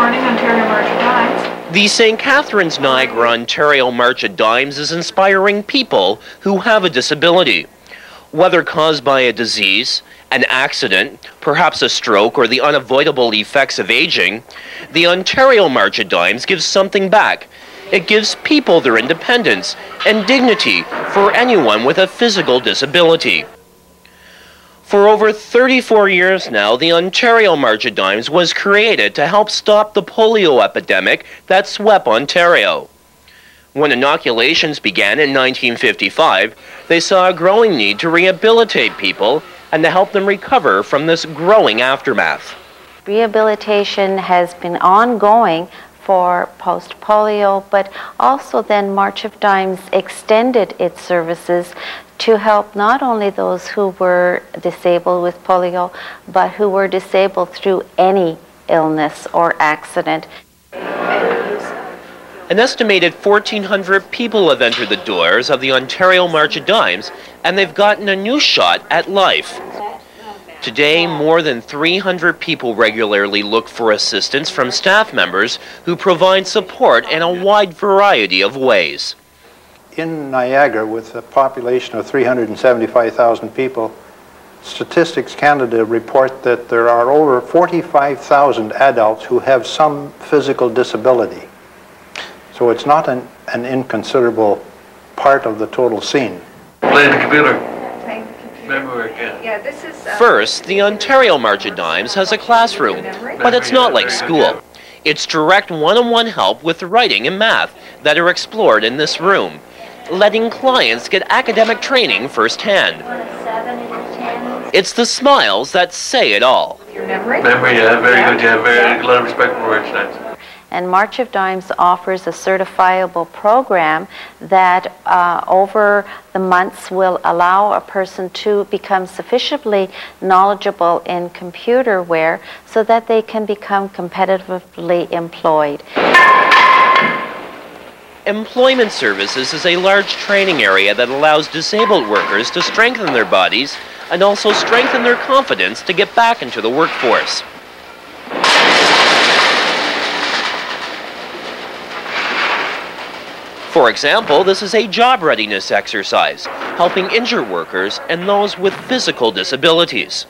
morning, Ontario March of Dimes. The St. Catharines, Niagara, Ontario March of Dimes is inspiring people who have a disability. Whether caused by a disease, an accident, perhaps a stroke, or the unavoidable effects of aging, the Ontario March of Dimes gives something back. It gives people their independence and dignity for anyone with a physical disability. For over 34 years now, the Ontario March of Dimes was created to help stop the polio epidemic that swept Ontario. When inoculations began in 1955, they saw a growing need to rehabilitate people and to help them recover from this growing aftermath. Rehabilitation has been ongoing for post-polio, but also then March of Dimes extended its services to help not only those who were disabled with polio, but who were disabled through any illness or accident. An estimated 1,400 people have entered the doors of the Ontario March of Dimes, and they've gotten a new shot at life. Today, more than 300 people regularly look for assistance from staff members who provide support in a wide variety of ways. In Niagara, with a population of 375,000 people, Statistics Canada report that there are over 45,000 adults who have some physical disability. So it's not an inconsiderable part of the total scene. Play the computer. Yeah, this is, First, the Ontario March of Dimes has a classroom, but it's not like school. It's direct one-on-one help with writing and math that are explored in this room, letting clients get academic training firsthand. It's the smiles that say it all. your memory. Memory, yeah, very good, yeah, very a lot of respect for words, thanks. And March of Dimes offers a certifiable program that over the months will allow a person to become sufficiently knowledgeable in computerware so that they can become competitively employed. Employment Services is a large training area that allows disabled workers to strengthen their bodies and also strengthen their confidence to get back into the workforce. For example, this is a job readiness exercise, helping injured workers and those with physical disabilities.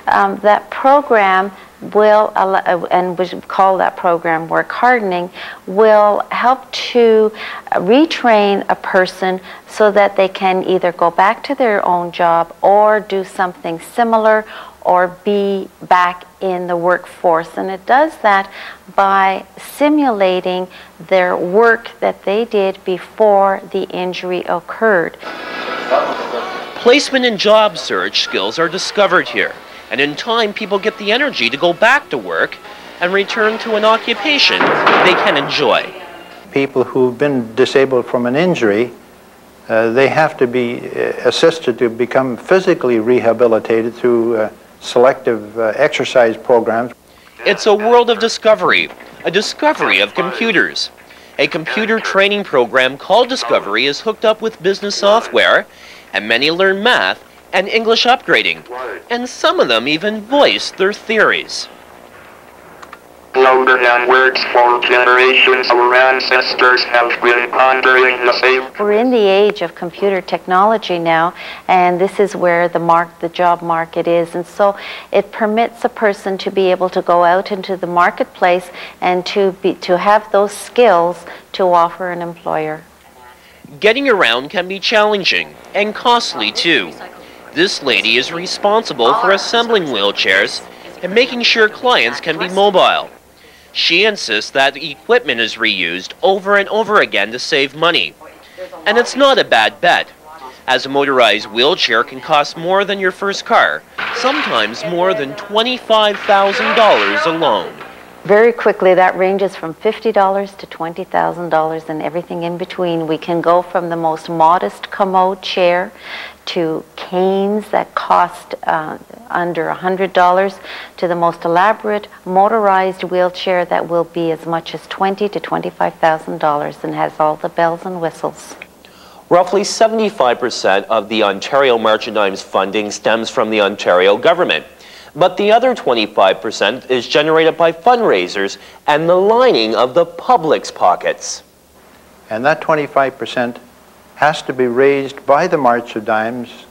That program will, and we call that program work hardening, will help to retrain a person so that they can either go back to their own job or do something similar or be back in the workforce. And it does that by simulating their work that they did before the injury occurred. Placement and job search skills are discovered here, and in time people get the energy to go back to work and return to an occupation they can enjoy. People who've been disabled from an injury, they have to be assisted to become physically rehabilitated through selective exercise programs. It's a world of discovery, a discovery of computers. A computer training program called Discovery is hooked up with business software, and many learn math and English upgrading, and some of them even voice their theories. Louder than words, for generations our ancestors have been pondering the same. We're in the age of computer technology now, and this is where the job market is, and so it permits a person to be able to go out into the marketplace and to have those skills to offer an employer. Getting around can be challenging and costly too. This lady is responsible for assembling wheelchairs and making sure clients can be mobile. She insists that equipment is reused over and over again to save money. And it's not a bad bet, as a motorized wheelchair can cost more than your first car, sometimes more than $25,000 alone. Very quickly, that ranges from $50 to $20,000 and everything in between. We can go from the most modest commode chair to canes that cost under $100 to the most elaborate motorized wheelchair that will be as much as $20,000 to $25,000 and has all the bells and whistles. Roughly 75% of the Ontario March of Dimes funding stems from the Ontario government. But the other 25% is generated by fundraisers and the lining of the public's pockets. And that 25% has to be raised by the March of Dimes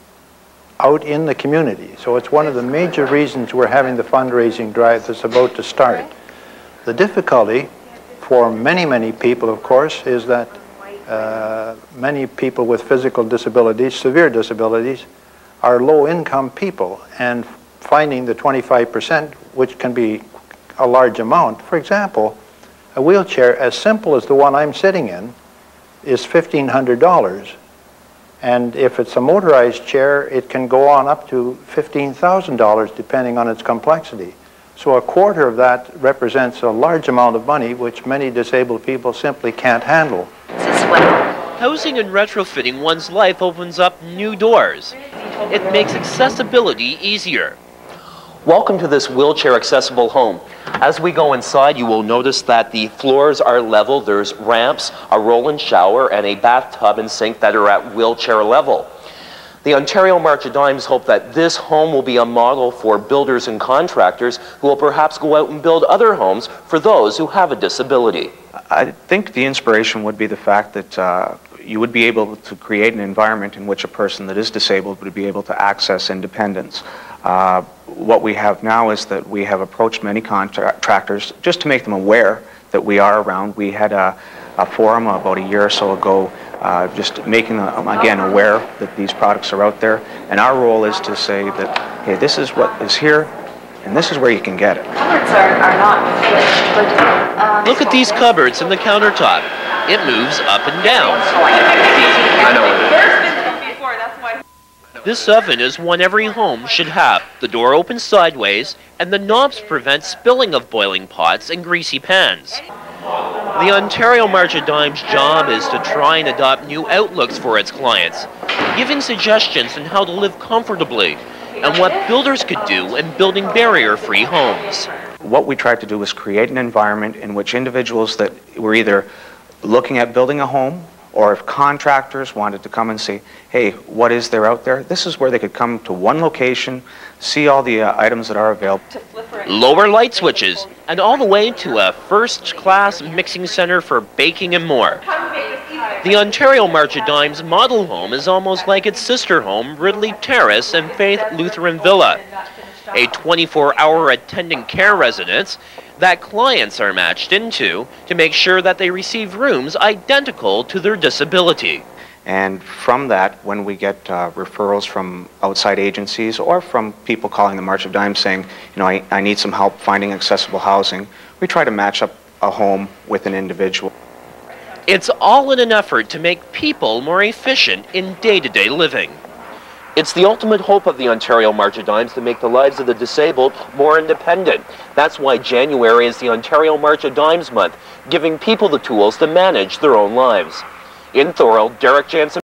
out in the community. So it's one of the major reasons we're having the fundraising drive that's about to start. The difficulty for many, many people, of course, is that many people with physical disabilities, severe disabilities, are low-income people, and finding the 25%, which can be a large amount. For example, a wheelchair as simple as the one I'm sitting in is $1,500. And if it's a motorized chair, it can go on up to $15,000 depending on its complexity. So a quarter of that represents a large amount of money which many disabled people simply can't handle. Housing and retrofitting one's life opens up new doors. It makes accessibility easier. Welcome to this wheelchair accessible home. As we go inside, you will notice that the floors are level. There's ramps, a roll-in shower, and a bathtub and sink that are at wheelchair level. The Ontario March of Dimes hope that this home will be a model for builders and contractors who will perhaps go out and build other homes for those who have a disability. I think the inspiration would be the fact that you would be able to create an environment in which a person that is disabled would be able to access independence. What we have now is that we have approached many contractors just to make them aware that we are around. We had a forum about a year or so ago just making them, again, aware that these products are out there. And our role is to say that, hey, this is what is here, and this is where you can get it. Cupboards are not finished, but... Look at these cupboards in the countertop. It moves up and down. I know it is. This oven is one every home should have. The door opens sideways, and the knobs prevent spilling of boiling pots and greasy pans. The Ontario March of Dimes' job is to try and adopt new outlooks for its clients, giving suggestions on how to live comfortably and what builders could do in building barrier-free homes. What we tried to do was create an environment in which individuals that were either looking at building a home, or if contractors wanted to come and say, hey, what is there out there? This is where they could come to one location, see all the items that are available. Lower light switches, and all the way to a first-class mixing center for baking and more. The Ontario March of Dimes model home is almost like its sister home, Ridley Terrace and Faith Lutheran Villa, a 24-hour attendant care residence that clients are matched into to make sure that they receive rooms identical to their disability. And from that, when we get referrals from outside agencies or from people calling the March of Dimes saying, you know, I need some help finding accessible housing, we try to match up a home with an individual. It's all in an effort to make people more efficient in day-to-day living. It's the ultimate hope of the Ontario March of Dimes to make the lives of the disabled more independent. That's why January is the Ontario March of Dimes month, giving people the tools to manage their own lives. In Thorold, Derek Jansen.